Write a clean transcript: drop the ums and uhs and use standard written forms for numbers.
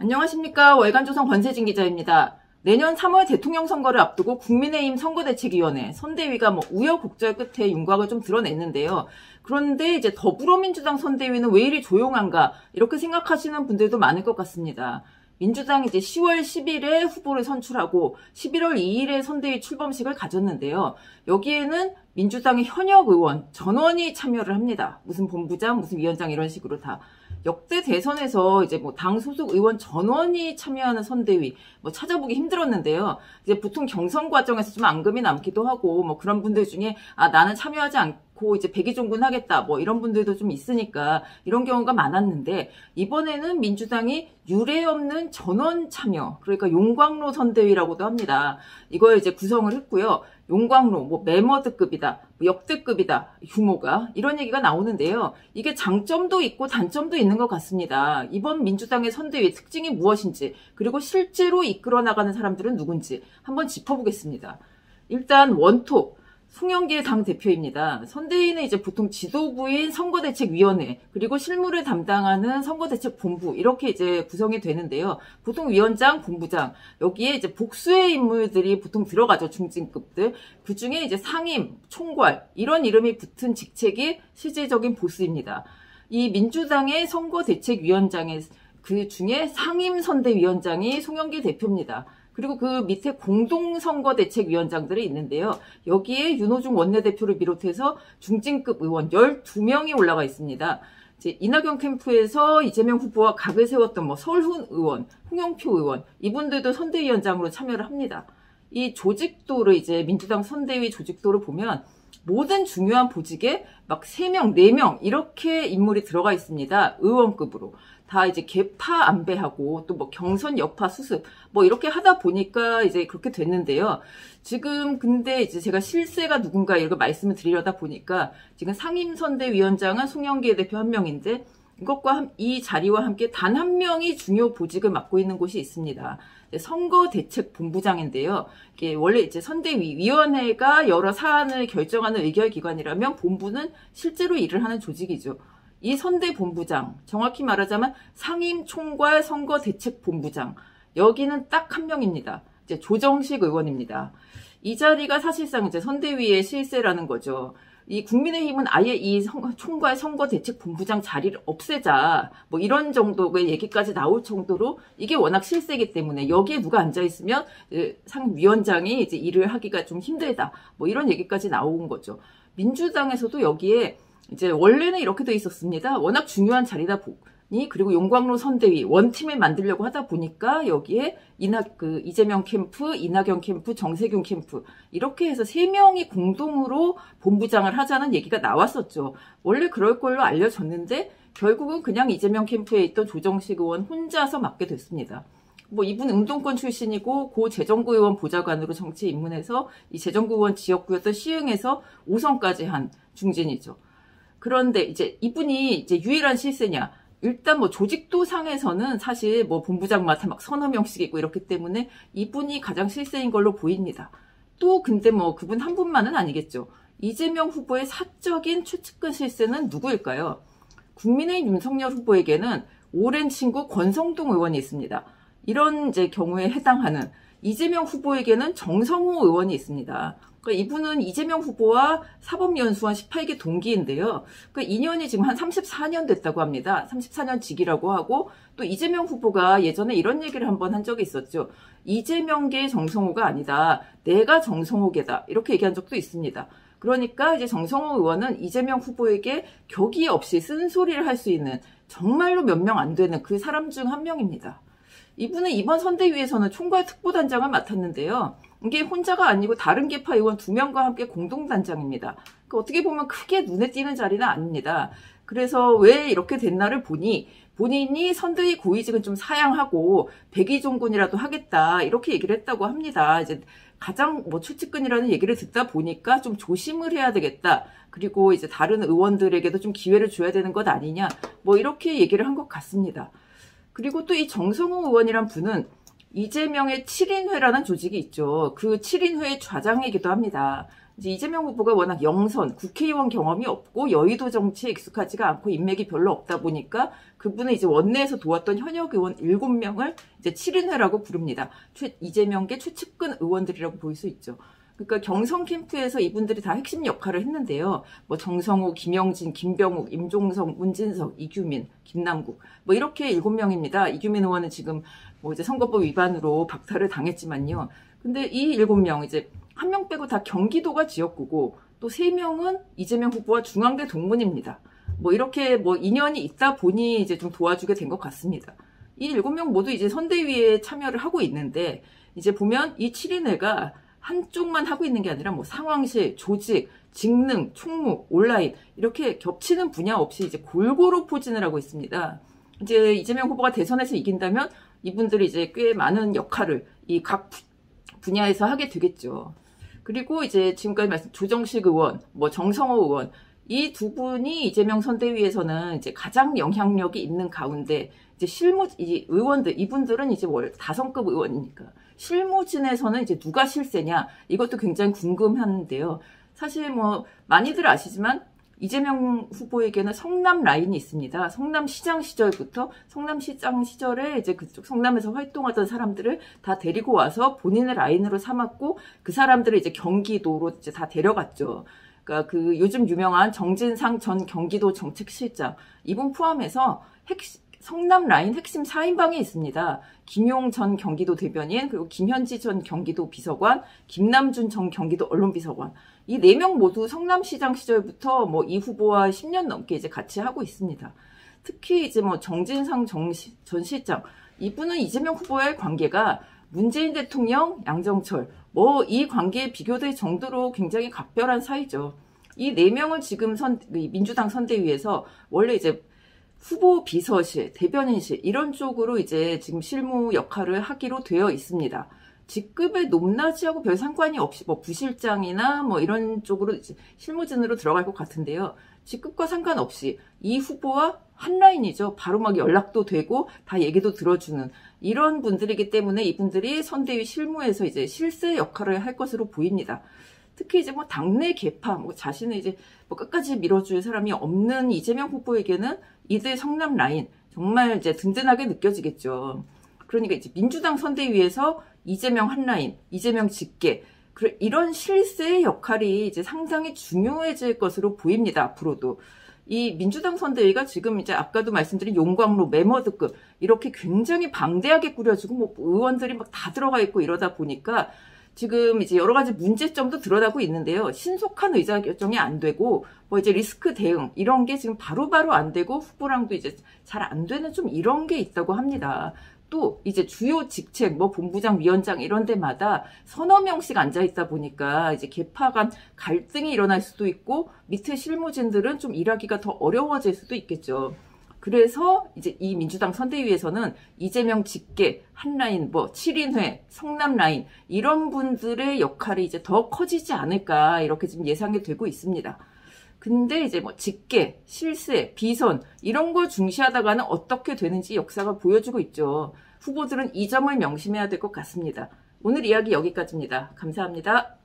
안녕하십니까. 월간조선 권세진 기자입니다. 내년 3월 대통령 선거를 앞두고 국민의힘 선거대책위원회 선대위가 우여곡절 끝에 윤곽을 좀 드러냈는데요. 그런데 이제 더불어민주당 선대위는 왜 이리 조용한가 이렇게 생각하시는 분들도 많을 것 같습니다. 민주당이 이제 10월 10일에 후보를 선출하고 11월 2일에 선대위 출범식을 가졌는데요. 여기에는 민주당의 현역 의원 전원이 참여를 합니다. 무슨 본부장, 무슨 위원장 이런 식으로 다. 역대 대선에서 이제 당 소속 의원 전원이 참여하는 선대위 찾아보기 힘들었는데요. 이제 보통 경선 과정에서 좀 앙금이 남기도 하고 그런 분들 중에 나는 참여하지 않고 이제 백의종군 하겠다 이런 분들도 좀 있으니까 이런 경우가 많았는데 이번에는 민주당이 유례 없는 전원 참여, 그러니까 용광로 선대위라고도 합니다. 이걸 이제 구성을 했고요. 용광로, 매머드급이다, 역대급이다, 규모가 이런 얘기가 나오는데요. 이게 장점도 있고 단점도 있는 것 같습니다. 이번 민주당의 선대위 특징이 무엇인지, 그리고 실제로 이끌어 나가는 사람들은 누군지 한번 짚어보겠습니다. 일단 원톱 송영길 당대표입니다. 선대위는 이제 보통 지도부인 선거대책위원회, 그리고 실무를 담당하는 선거대책본부, 이렇게 이제 구성이 되는데요. 보통 위원장, 본부장, 여기에 이제 복수의 인물들이 보통 들어가죠. 중진급들. 그 중에 이제 상임, 총괄, 이런 이름이 붙은 직책이 실질적인 보스입니다. 이 민주당의 선거대책위원장의 그 중에 상임선대위원장이 송영길 대표입니다. 그리고 그 밑에 공동선거대책위원장들이 있는데요. 여기에 윤호중 원내대표를 비롯해서 중진급 의원 12명이 올라가 있습니다. 이제 이낙연 캠프에서 이재명 후보와 각을 세웠던 설훈 의원, 홍영표 의원, 이분들도 선대위원장으로 참여를 합니다. 이 조직도를 이제 민주당 선대위 조직도를 보면 모든 중요한 보직에 3명, 4명 이렇게 인물이 들어가 있습니다. 의원급으로. 다 이제 개파 안배하고 또 경선 여파 수습 이렇게 하다 보니까 이제 그렇게 됐는데요. 지금 근데 이제 제가 실세가 누군가 이렇게 말씀을 드리려다 보니까 지금 상임선대위원장은 송영길 대표 한 명인데 이것과 이 자리와 함께 단 한 명이 중요 보직을 맡고 있는 곳이 있습니다. 선거대책본부장인데요. 이게 원래 이제 선대위원회가 여러 사안을 결정하는 의결기관이라면 본부는 실제로 일을 하는 조직이죠. 이 선대본부장, 정확히 말하자면 상임총괄 선거대책본부장, 여기는 딱 한 명입니다. 이제 조정식 의원입니다. 이 자리가 사실상 이제 선대위의 실세라는 거죠. 이 국민의힘은 아예 이 총괄 선거대책본부장 자리를 없애자 이런 정도의 얘기까지 나올 정도로 이게 워낙 실세이기 때문에 여기에 누가 앉아있으면 상위원장이 이제 일을 하기가 좀 힘들다 이런 얘기까지 나온 거죠. 민주당에서도 여기에 이제 원래는 이렇게 돼 있었습니다. 워낙 중요한 자리다 보니, 그리고 용광로 선대위 원팀을 만들려고 하다 보니까 여기에 이재명 캠프, 이낙연 캠프, 정세균 캠프 이렇게 해서 3명이 공동으로 본부장을 하자는 얘기가 나왔었죠. 원래 그럴 걸로 알려졌는데 결국은 그냥 이재명 캠프에 있던 조정식 의원 혼자서 맡게 됐습니다. 이분 운동권 출신이고 고 재정구 의원 보좌관으로 정치에 입문해서 이 재정구 의원 지역구였던 시흥에서 5선까지 한 중진이죠. 그런데 이제 이분이 이제 유일한 실세냐? 일단 조직도 상에서는 사실 본부장마다 서너 명씩 있고 이렇기 때문에 이분이 가장 실세인 걸로 보입니다. 또 근데 그분 한 분만은 아니겠죠. 이재명 후보의 사적인 최측근 실세는 누구일까요? 국민의힘 윤석열 후보에게는 오랜 친구 권성동 의원이 있습니다. 이런 이제 경우에 해당하는 이재명 후보에게는 정성호 의원이 있습니다. 그러니까 이분은 이재명 후보와 사법연수원 18기 동기인데요. 그러니까 인연이 지금 한 34년 됐다고 합니다. 34년 직이라고 하고 또 이재명 후보가 예전에 이런 얘기를 한번 한 적이 있었죠. 이재명계 정성호가 아니다. 내가 정성호계다. 이렇게 얘기한 적도 있습니다. 그러니까 이제 정성호 의원은 이재명 후보에게 격이 없이 쓴소리를 할 수 있는 정말로 몇 명 안 되는 그 사람 중 한 명입니다. 이분은 이번 선대위에서는 총괄 특보단장을 맡았는데요. 이게 혼자가 아니고 다른 계파 의원 2명과 함께 공동단장입니다. 그러니까 어떻게 보면 크게 눈에 띄는 자리는 아닙니다. 그래서 왜 이렇게 됐나를 보니 본인이 선대위 고위직은 좀 사양하고 백의종군이라도 하겠다 이렇게 얘기를 했다고 합니다. 이제 가장 최측근이라는 얘기를 듣다 보니까 좀 조심을 해야 되겠다. 그리고 이제 다른 의원들에게도 좀 기회를 줘야 되는 것 아니냐. 이렇게 얘기를 한 것 같습니다. 그리고 또 이 정성호 의원이란 분은 이재명의 7인회라는 조직이 있죠. 그 7인회의 좌장이기도 합니다. 이제 이재명 후보가 워낙 영선, 국회의원 경험이 없고 여의도 정치에 익숙하지가 않고 인맥이 별로 없다 보니까 그분은 이제 원내에서 도왔던 현역 의원 7명을 이제 7인회라고 부릅니다. 이재명계 최측근 의원들이라고 볼 수 있죠. 그러니까 경선 캠프에서 이분들이 다 핵심 역할을 했는데요. 뭐 정성호, 김영진, 김병욱, 임종석, 문진석, 이규민, 김남국 뭐 이렇게 7명입니다. 이규민 의원은 지금 뭐 이제 선거법 위반으로 박탈을 당했지만요. 근데 이 7명 이제 한 명 빼고 다 경기도가 지역구고 또 3명은 이재명 후보와 중앙대 동문입니다. 뭐 이렇게 뭐 인연이 있다 보니 이제 좀 도와주게 된 것 같습니다. 이 7명 모두 이제 선대위에 참여를 하고 있는데 이제 보면 이 7인회가 한쪽만 하고 있는 게 아니라 뭐 상황실, 조직, 직능, 총무, 온라인 이렇게 겹치는 분야 없이 이제 골고루 포진을 하고 있습니다. 이제 이재명 후보가 대선에서 이긴다면 이분들이 이제 꽤 많은 역할을 이 각 분야에서 하게 되겠죠. 그리고 이제 지금까지 말씀 조정식 의원, 뭐 정성호 의원 이 두 분이 이재명 선대위에서는 이제 가장 영향력이 있는 가운데 이제 이 의원들 이분들은 이제 월 5급 의원이니까 실무진에서는 이제 누가 실세냐 이것도 굉장히 궁금한데요. 사실 뭐 많이들 아시지만 이재명 후보에게는 성남 라인이 있습니다. 성남시장 시절부터 성남시장 시절에 이제 그쪽 성남에서 활동하던 사람들을 다 데리고 와서 본인의 라인으로 삼았고 그 사람들을 이제 경기도로 이제 다 데려갔죠. 그러니까 그 요즘 유명한 정진상 전 경기도 정책실장 이분 포함해서 성남 라인 핵심 4인방이 있습니다. 김용 전 경기도 대변인, 그리고 김현지 전 경기도 비서관, 김남준 전 경기도 언론비서관. 이 4명 모두 성남시장 시절부터 뭐 이 후보와 10년 넘게 이제 같이 하고 있습니다. 특히 이제 뭐 정진상 전 실장, 이분은 이재명 후보와의 관계가 문재인 대통령, 양정철, 뭐 이 관계에 비교될 정도로 굉장히 각별한 사이죠. 이 4명은 지금 민주당 선대위에서 원래 이제 후보 비서실, 대변인실 이런 쪽으로 이제 지금 실무 역할을 하기로 되어 있습니다. 직급의 높낮이하고 별 상관이 없이 뭐 부실장이나 뭐 이런 쪽으로 이제 실무진으로 들어갈 것 같은데요. 직급과 상관없이 이 후보와 한 라인이죠. 바로 막 연락도 되고 다 얘기도 들어주는 이런 분들이기 때문에 이분들이 선대위 실무에서 이제 실세 역할을 할 것으로 보입니다. 특히 이제 뭐 당내 계파, 뭐 자신을 이제 뭐 끝까지 밀어줄 사람이 없는 이재명 후보에게는 이들 성남 라인 정말 이제 든든하게 느껴지겠죠. 그러니까 이제 민주당 선대위에서 이재명 한 라인, 이재명 직계 이런 실세의 역할이 이제 상당히 중요해질 것으로 보입니다. 앞으로도. 이 민주당 선대위가 지금 이제 아까도 말씀드린 용광로, 매머드급 이렇게 굉장히 방대하게 꾸려지고 뭐 의원들이 막 다 들어가 있고 이러다 보니까 지금 이제 여러 가지 문제점도 드러나고 있는데요. 신속한 의사결정이 안 되고, 뭐 이제 리스크 대응, 이런 게 지금 바로바로 안 되고, 후보랑도 이제 잘 안 되는 좀 이런 게 있다고 합니다. 또 이제 주요 직책, 뭐 본부장, 위원장 이런 데마다 서너 명씩 앉아 있다 보니까 이제 계파 간 갈등이 일어날 수도 있고, 밑에 실무진들은 좀 일하기가 더 어려워질 수도 있겠죠. 그래서 이제 이 민주당 선대위에서는 이재명 직계, 한라인, 뭐 7인회, 성남 라인 이런 분들의 역할이 이제 더 커지지 않을까 이렇게 지금 예상이 되고 있습니다. 근데 이제 뭐 직계, 실세, 비선 이런 거 중시하다가는 어떻게 되는지 역사가 보여주고 있죠. 후보들은 이 점을 명심해야 될 것 같습니다. 오늘 이야기 여기까지입니다. 감사합니다.